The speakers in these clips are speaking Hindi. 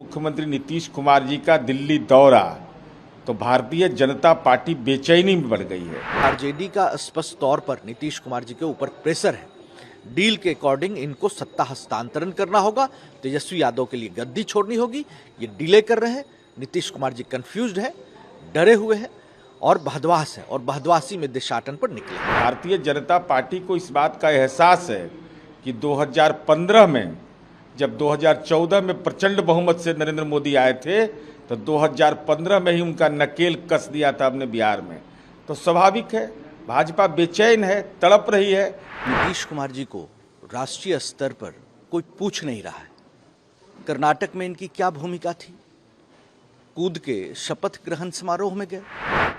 मुख्यमंत्री नीतीश कुमार जी का दिल्ली दौरा तो भारतीय जनता पार्टी बेचैनी में बढ़ गई है। आरजेडी का स्पष्ट तौर पर नीतीश कुमार जी के ऊपर प्रेशर है। डील के अकॉर्डिंग इनको सत्ता हस्तांतरण करना होगा, तेजस्वी यादव के लिए गद्दी छोड़नी होगी। ये डिले कर रहे हैं। नीतीश कुमार जी कंफ्यूज्ड है, डरे हुए हैं और बहदवास है और बहदवासी में देशाटन पर निकले। भारतीय जनता पार्टी को इस बात का एहसास है कि 2015 में जब 2014 में प्रचंड बहुमत से नरेंद्र मोदी आए थे तो 2015 में ही उनका नकेल कस दिया था हमने बिहार में। तो स्वाभाविक है भाजपा बेचैन है, तड़प रही है। नीतीश कुमार जी को राष्ट्रीय स्तर पर कोई पूछ नहीं रहा है। कर्नाटक में इनकी क्या भूमिका थी? कूद के शपथ ग्रहण समारोह में गए।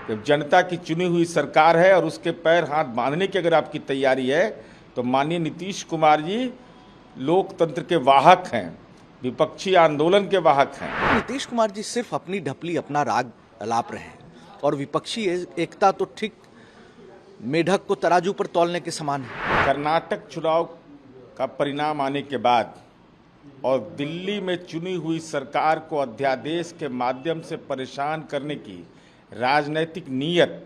जब जनता की चुनी हुई सरकार है और उसके पैर हाथ बांधने की अगर आपकी तैयारी है तो माननीय नीतीश कुमार जी लोकतंत्र के वाहक हैं, विपक्षी आंदोलन के वाहक हैं। नीतीश कुमार जी सिर्फ अपनी ढपली, अपना राग अलाप रहे हैं और विपक्षी एकता तो ठीक मेढक को तराजू पर तौलने के समान है। कर्नाटक चुनाव का परिणाम आने के बाद और दिल्ली में चुनी हुई सरकार को अध्यादेश के माध्यम से परेशान करने की राजनीतिक नीयत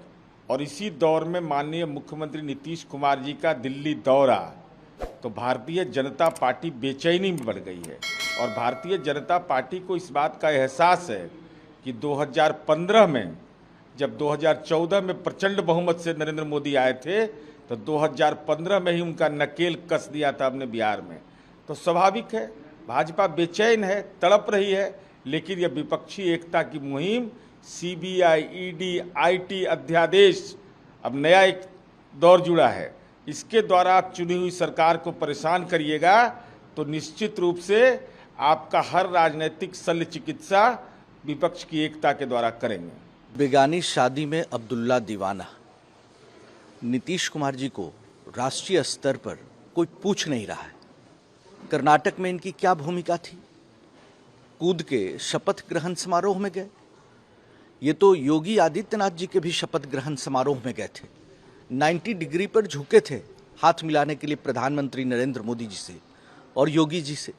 और इसी दौर में माननीय मुख्यमंत्री नीतीश कुमार जी का दिल्ली दौरा तो भारतीय जनता पार्टी बेचैनी में बढ़ गई है। और भारतीय जनता पार्टी को इस बात का एहसास है कि 2015 में जब 2014 में प्रचंड बहुमत से नरेंद्र मोदी आए थे तो 2015 में ही उनका नकेल कस दिया था हमने बिहार में। तो स्वाभाविक है भाजपा बेचैन है, तड़प रही है। लेकिन यह विपक्षी एकता की मुहिम सीबीआई, ईडी, आईटी अध्यादेश अब नया एक दौर जुड़ा है। इसके द्वारा आप चुनी हुई सरकार को परेशान करिएगा तो निश्चित रूप से आपका हर राजनीतिक शल्य चिकित्सा विपक्ष की एकता के द्वारा करेंगे। बेगानी शादी में अब्दुल्ला दीवाना। नीतीश कुमार जी को राष्ट्रीय स्तर पर कोई पूछ नहीं रहा है। कर्नाटक में इनकी क्या भूमिका थी? कूद के शपथ ग्रहण समारोह में गए। ये तो योगी आदित्यनाथ जी के भी शपथ ग्रहण समारोह में गए थे। 90 डिग्री पर झुके थे हाथ मिलाने के लिए प्रधानमंत्री नरेंद्र मोदी जी से और योगी जी से।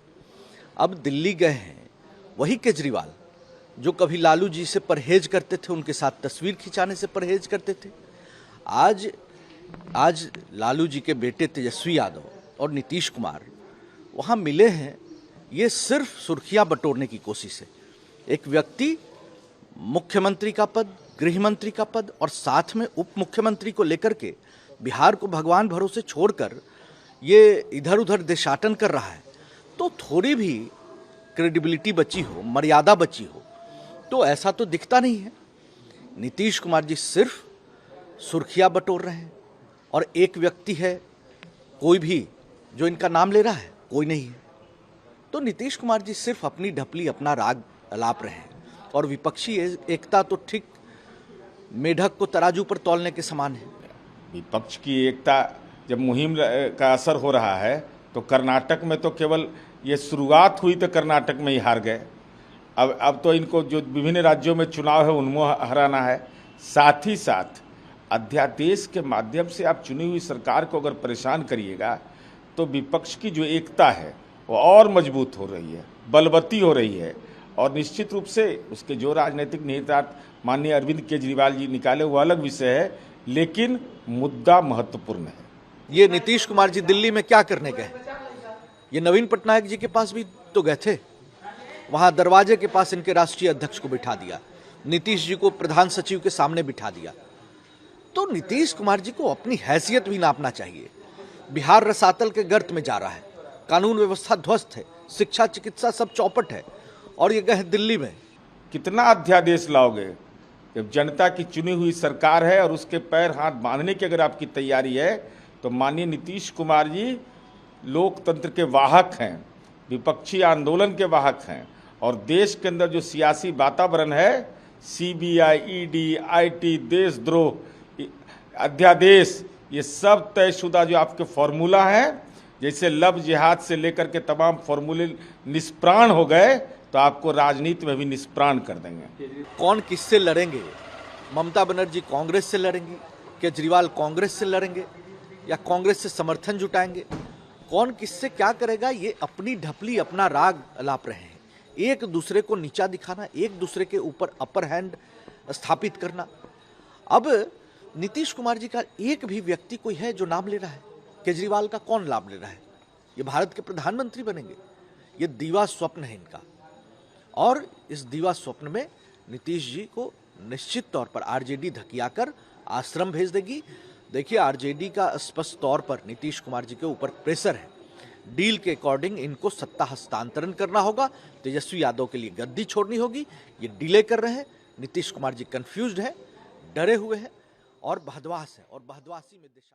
अब दिल्ली गए हैं वही केजरीवाल जो कभी लालू जी से परहेज करते थे, उनके साथ तस्वीर खिंचाने से परहेज करते थे। आज लालू जी के बेटे तेजस्वी यादव और नीतीश कुमार वहाँ मिले हैं। ये सिर्फ सुर्खियां बटोरने की कोशिश है। एक व्यक्ति मुख्यमंत्री का पद, गृह मंत्री का पद और साथ में उप मुख्यमंत्री को लेकर के बिहार को भगवान भरोसे छोड़कर ये इधर उधर देशाटन कर रहा है। तो थोड़ी भी क्रेडिबिलिटी बची हो, मर्यादा बची हो, तो ऐसा तो दिखता नहीं है। नीतीश कुमार जी सिर्फ सुर्खियां बटोर रहे हैं और एक व्यक्ति है, कोई भी जो इनका नाम ले रहा है, कोई नहीं है। तो नीतीश कुमार जी सिर्फ अपनी ढपली, अपना राग अलाप रहे हैं और विपक्षी एकता तो ठीक मेढक को तराजू पर तौलने के समान है। विपक्ष की एकता जब मुहिम का असर हो रहा है तो कर्नाटक में तो केवल ये शुरुआत हुई तो कर्नाटक में ही हार गए। अब तो इनको जो विभिन्न राज्यों में चुनाव है उनमें हराना है। साथ ही साथ अध्यादेश के माध्यम से आप चुनी हुई सरकार को अगर परेशान करिएगा तो विपक्ष की जो एकता है वो और मजबूत हो रही है, बलवती हो रही है। और निश्चित रूप से उसके जो राजनीतिक निहितार्थ माननीय अरविंद केजरीवाल जी निकाले वो अलग विषय है, लेकिन मुद्दा महत्वपूर्ण है। ये नीतीश कुमार जी दिल्ली में क्या करने गए? ये नवीन पटनायक जी के पास भी तो गए थे। वहां दरवाजे के पास इनके राष्ट्रीय अध्यक्ष को बिठा दिया, नीतीश जी को प्रधान सचिव के सामने बिठा दिया। तो नीतीश कुमार जी को अपनी हैसियत भी नापना चाहिए। बिहार रसातल के गर्त में जा रहा है, कानून व्यवस्था ध्वस्त है, शिक्षा चिकित्सा सब चौपट है और ये गए दिल्ली में। कितना अध्यादेश लाओगे? जब जनता की चुनी हुई सरकार है और उसके पैर हाथ बांधने की अगर आपकी तैयारी है तो माननीय नीतीश कुमार जी लोकतंत्र के वाहक हैं, विपक्षी आंदोलन के वाहक हैं। और देश के अंदर जो सियासी वातावरण है, सीबीआई, ईडी, आईटी, देशद्रोह, अध्यादेश, ये सब तयशुदा जो आपके फॉर्मूला हैं, जैसे लव जिहाद से लेकर के तमाम फॉर्मूले निष्प्राण हो गए तो आपको राजनीति में भी निष्प्राण कर देंगे। कौन किससे लड़ेंगे? ममता बनर्जी कांग्रेस से लड़ेंगी, केजरीवाल कांग्रेस से लड़ेंगे या कांग्रेस से समर्थन जुटाएंगे? कौन किससे क्या करेगा, ये अपनी ढपली, अपना राग अलाप रहे हैं। एक दूसरे को नीचा दिखाना, एक दूसरे के ऊपर अपर हैंड स्थापित करना। अब नीतीश कुमार जी का एक भी व्यक्ति कोई है जो नाम ले रहा है? केजरीवाल का कौन नाम ले रहा है? ये भारत के प्रधानमंत्री बनेंगे? ये दीवा स्वप्न है इनका। और इस दीवा स्वप्न में नीतीश जी को निश्चित तौर पर आरजेडी धकियाकर आश्रम भेज देगी। देखिए, आरजेडी का स्पष्ट तौर पर नीतीश कुमार जी के ऊपर प्रेशर है। डील के अकॉर्डिंग इनको सत्ता हस्तांतरण करना होगा, तेजस्वी यादव के लिए गद्दी छोड़नी होगी। ये डिले कर रहे हैं। नीतीश कुमार जी कंफ्यूज्ड है, डरे हुए हैं और बहदवास है, और बहदवासी में दिशा